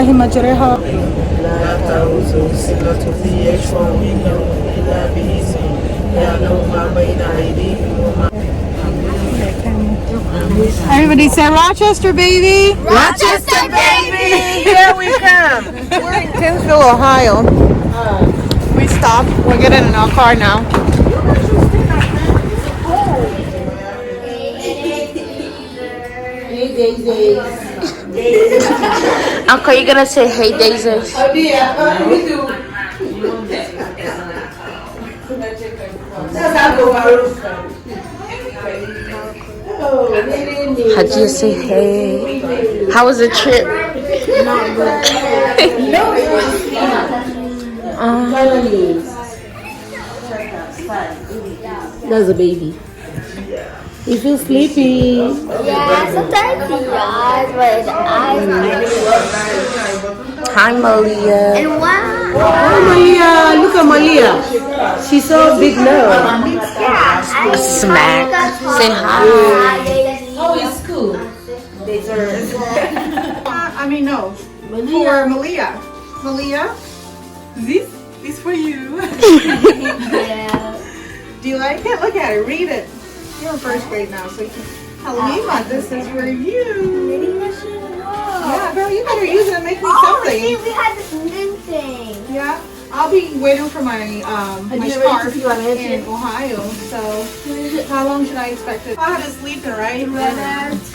الله مجرها لا تأوزه سنة في يشفع منه إلا بإذنه يعلم ما بين أيديهم وما Everybody say Rochester, baby. Rochester, baby! Here we come. We're in Tinsville, Ohio. We stopped. We're getting in our car now. Hey, Daze. Uncle, you gonna say hey, Daze? Oh, yeah. We do. That's how go How'd you say hey? How was the trip? Not good. No, it was That's a baby. You feel sleepy. Yeah, sometimes he yawns, but his eyes Hi, Malia. and wow. Oh, Malia. Look at Malia. She's so big now. Yeah, Smack. Say hi. Oh, it's cool. No. For Malia. Malia, this is for you. Yeah. Do you like it? Look at it. Read it. You're in first grade now, so you can. Halima, this is for you. Yeah, girl, you better use it and make me Oh, something. see, we had this new thing. Yeah, I'll be waiting for my my scarf in Ohio. So, how long should I expect it? I had to sleep in, right?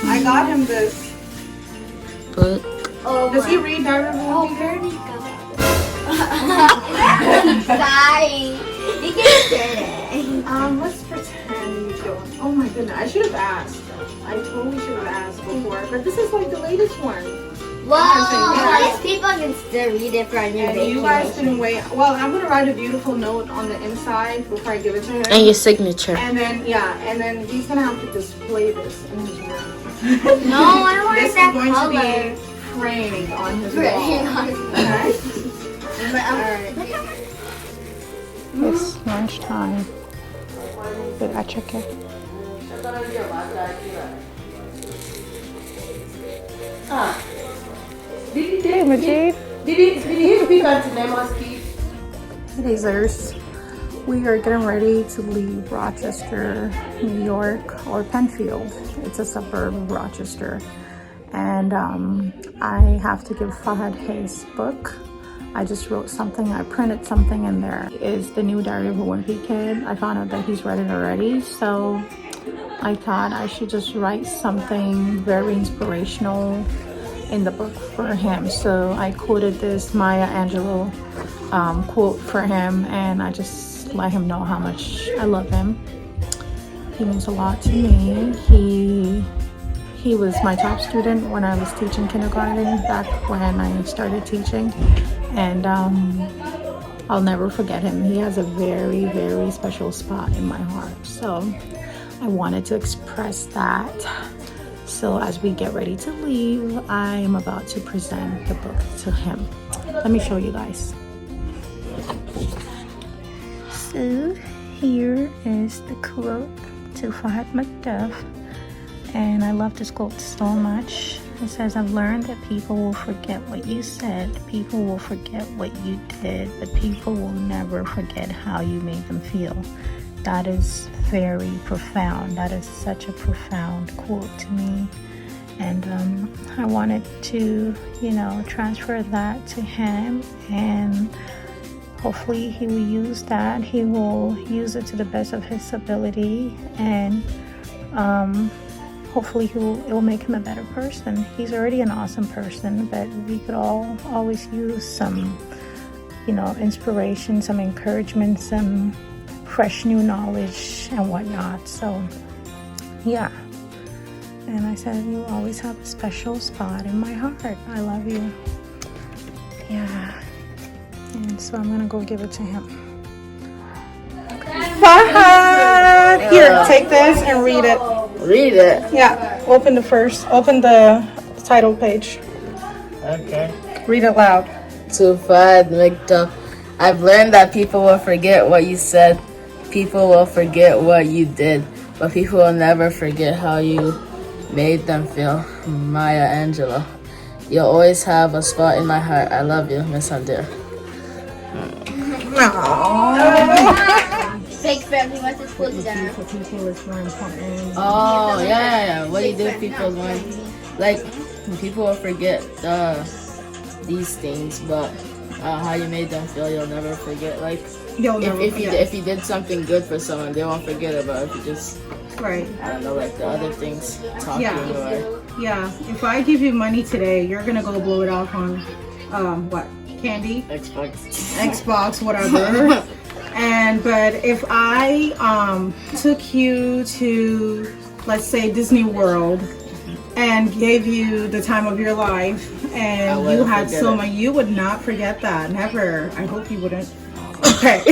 I got him this. Book. Oh, Does he read Diary of a Oh, Wimpy very Kid? good. Sorry. You can turn it. Let's pretend you don't. Oh my goodness, I should have asked. I totally should have asked before, but this is like the latest one. Well, these people can still read it for a new And you guys can wait. Well, I'm gonna write a beautiful note on the inside before I give it to him. And your signature. And then and then he's gonna have to display this in his room. No, I want This is that going color. to be framed on his wall. Okay? Alright. It's lunchtime. Did I check it? Hey, Majid. Did he speak on Cinema's key? Dazers. We are getting ready to leave Rochester, New York, or Penfield. It's a suburb of Rochester. And I have to give Fahad his book. I just wrote something, I printed something in there. It's the new Diary of a Wimpy Kid. I found out that he's read it already, so I thought I should just write something very inspirational in the book for him. So I quoted this Maya Angelou quote for him, and I just let him know how much I love him. He means a lot to me. He was my top student when I was teaching kindergarten, back when I started teaching, and I'll never forget him. He has a very, very special spot in my heart. So I wanted to express that. So as we get ready to leave, I am about to present the book to him. Let me show you guys. So here is the quote to Fahad McDuff. And I love this quote so much. It says, I've learned that people will forget what you said, people will forget what you did, but people will never forget how you made them feel. That is very profound. That is such a profound quote to me. And I wanted to, transfer that to him, and hopefully he will use that. He will use it to the best of his ability, and hopefully it will make him a better person. He's already an awesome person, but we could all always use some, inspiration, some encouragement, some fresh new knowledge and whatnot. So yeah, and I said, you always have a special spot in my heart. I love you. Yeah. And so I'm gonna go give it to him. Fahad! Here, take this and read it. Read it. Yeah, open the title page. Okay. Read it loud. To Fahad McDuff. I've learned that people will forget what you said, people will forget what you did, but people will never forget how you made them feel. Maya Angelou. You'll always have a spot in my heart. I love you, Miss Hunter. Fake family wants to school together. For people is more important. Oh, yeah. What you do, people want. Like, people will forget these things, but how you made them feel, you'll never forget. Like, if you did something good for someone, they won't forget about it. If you just, Right. I don't know, like the other things, talking or... Yeah. If I give you money today, you're gonna go blow it off on, what? Candy? Xbox, whatever. But if I took you to, let's say, Disney World and gave you the time of your life and you had so much, you would not forget that. Never. I hope you wouldn't. Okay.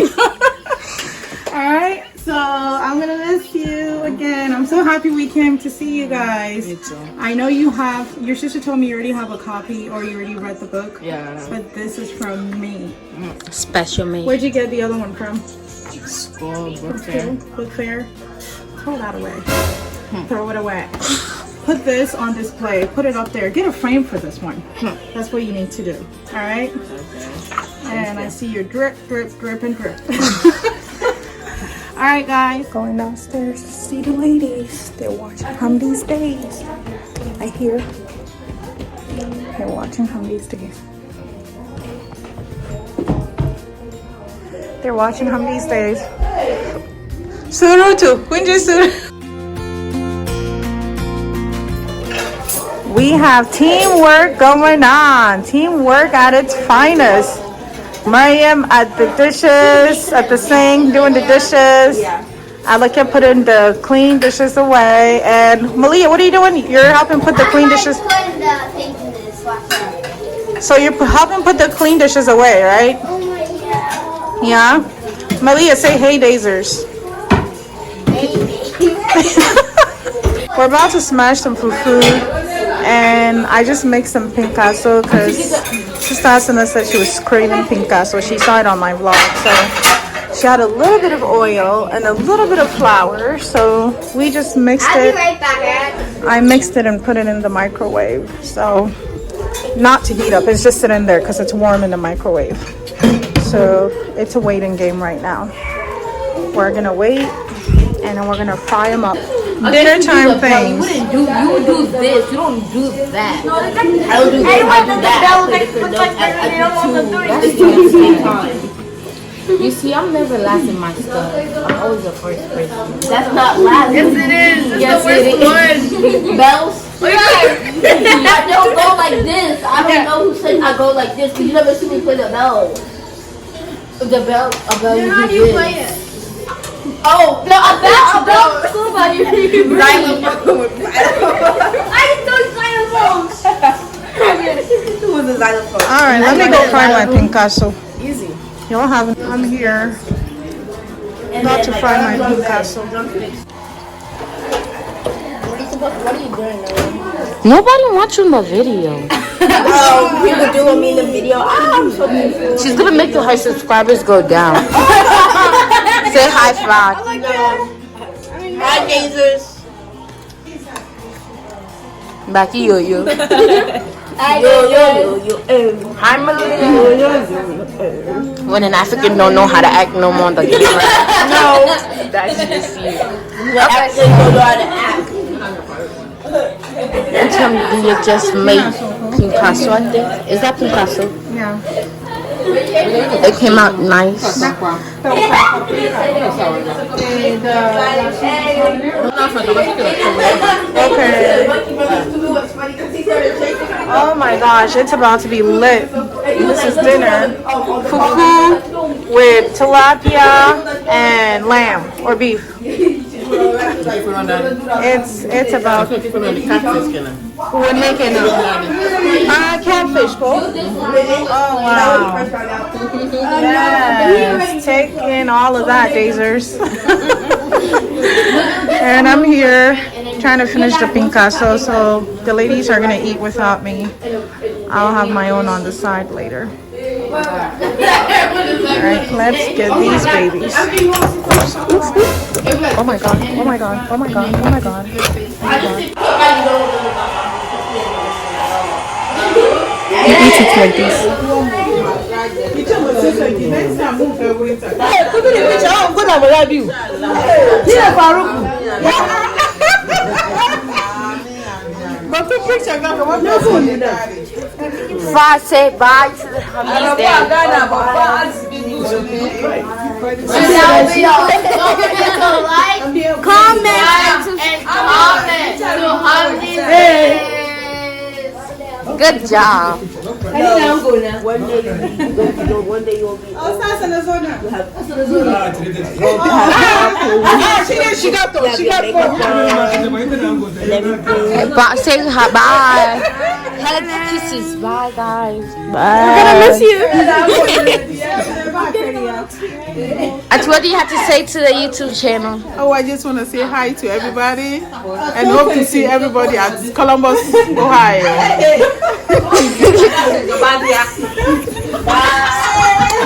All right. So I'm gonna miss you again. I'm so happy we came to see you guys. Me too. I know you have, your sister told me you already have a copy or you already read the book. Yeah. But this is from me. Special made. Where'd you get the other one from? School, book fair. Book fair. Throw that away. Throw it away. Put this on display. Put it up there. Get a frame for this one. That's what you need to do. All right? Okay. And I see your drip, drip, drip, and drip. All right, guys. Going downstairs to see the ladies. They're watching Hamdi'sDaze. I hear they're watching Hamdi'sDaze. They're watching Hamdi'sDaze. Surutu, kunji suru. We have teamwork going on. Teamwork at its finest. Mariam at the dishes, at the sink, doing the dishes. Alaka putting the clean dishes away. And Malia, what are you doing? You're helping put the clean dishes. So you're helping put the clean dishes away, right? Oh my god. Yeah. Malia, say hey, Dazers. We're about to smash some fufu, and I just mixed some pinkaso because Sister Asana said she was craving pinkaso. She saw it on my vlog, so she had a little bit of oil and a little bit of flour, so we just mixed I'll it. be right back. I mixed it and put it in the microwave, so not to heat up, it's just sitting there because it's warm in the microwave. So it's a waiting game right now. We're gonna wait and then we're gonna fry them up. Dinner time things. You do this, you don't do that. I don't do this, I do that. You see, I'm never last in my stuff. I'm always the first person. That's not last. Yes, it is. Yes, it is. Bells? I don't go like this. I don't know who said I go like this because you never see me play the bell. A bell, you do this. Play it? Oh, no, a bell. Xylophone. I know xylophone. Who was a xylophone? All right, let me go fry my pinkaso. Easy. Y'all have. I'm here. About to fry my pinkaso. What are you doing now? Nobody watching the video. Oh, people doing me in the video. I'm so confused. She's gonna make her subscribers go down. Say hi, Frog. Hi, Dazers. Back to you. Hi, Malia. When an African don't know how to act no more, the camera. No. That's just you. What actually don't know how to act? And tell me, you just made pinkaso, I think. Is that pinkaso? Yeah. It came out nice. Okay. Oh my gosh, it's about to be lit. This is dinner. Fufu with tilapia and lamb or beef. It's about. We're making catfish bowl. Oh wow! Yes, take in all of that, Dazers. And I'm here trying to finish the pinkaso, so the ladies are gonna eat without me. I'll have my own on the side later. Alright, let's get these babies. Oh my god, oh my god, oh my god, oh my god. Oh my god. eat it like this. Next time, move every time. Put in the picture. I'm gonna grab you. Here, Farouk. But the picture got one phone. Five, say bye to the Hamdi'sDaze. Don't forget to like, comment, and comment to Hamdi'sDaze. Good job. One day you'll be. She got Bye. Say hi, bye. Hugs, kisses. Bye, guys. Bye. We're gonna miss you. That's what you have to say to the YouTube channel. Oh, I just want to say hi to everybody and hope to see everybody at Columbus, Ohio.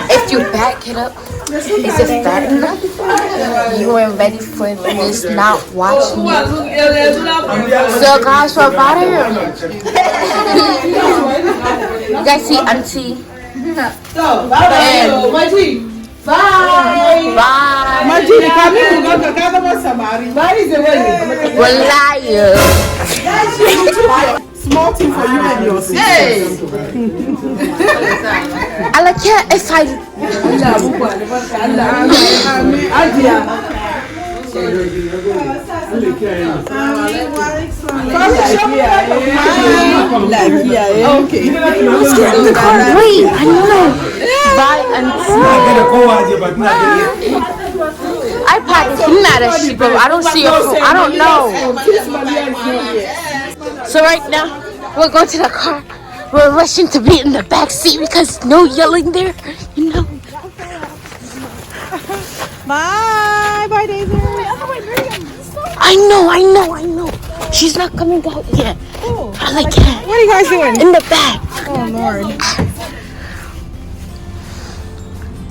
If you back it up, is it fat enough? You ain't ready for this, not watching it. So guys, we're about here. You guys see Auntie? Bye. Bye. We're liars. Small thing for you and your sisters. I like it if I. Okay. Wait, I know. Bye, I practice. I'm not a sheep. I don't see your phone. I don't know. So right now, we're going to the car. We're rushing to be in the back seat because no yelling there, you know. Bye, bye, Daze. I know. She's not coming out yet. I like that. What are you guys doing? In the back. Oh Lord.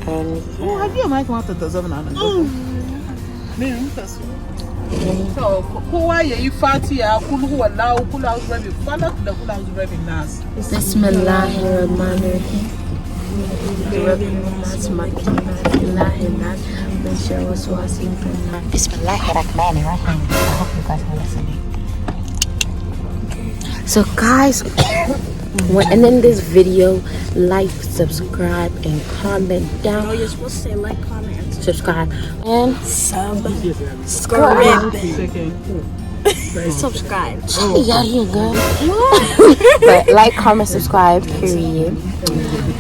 Oh, have you mic wanted to zoom on? So, who are you? Fatty, who allow pull out ready? Follow the pull out ready nas. Bismillahirrahmanirrahim. Bismillahirrahmanirrahim. I hope you guys are listening. So guys, we're ending this video. Like, subscribe, and comment down. Oh, you're supposed to say like, comment, and Subscribe and subscribe. Subscribe. Yeah, you go. But like, comment, subscribe, period.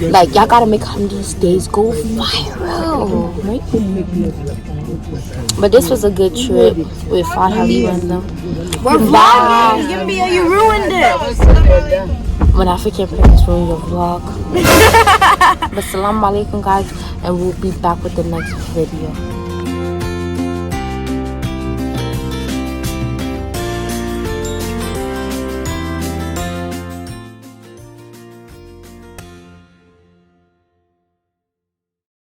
Like, y'all gotta make Hamdi'sDaze go viral, right? But this was a good trip with Fahad and them. We're vlogging. Gimbia, you ruined it. When African parents ruin your vlog. But salam alaikum, guys, and we'll be back with the next video.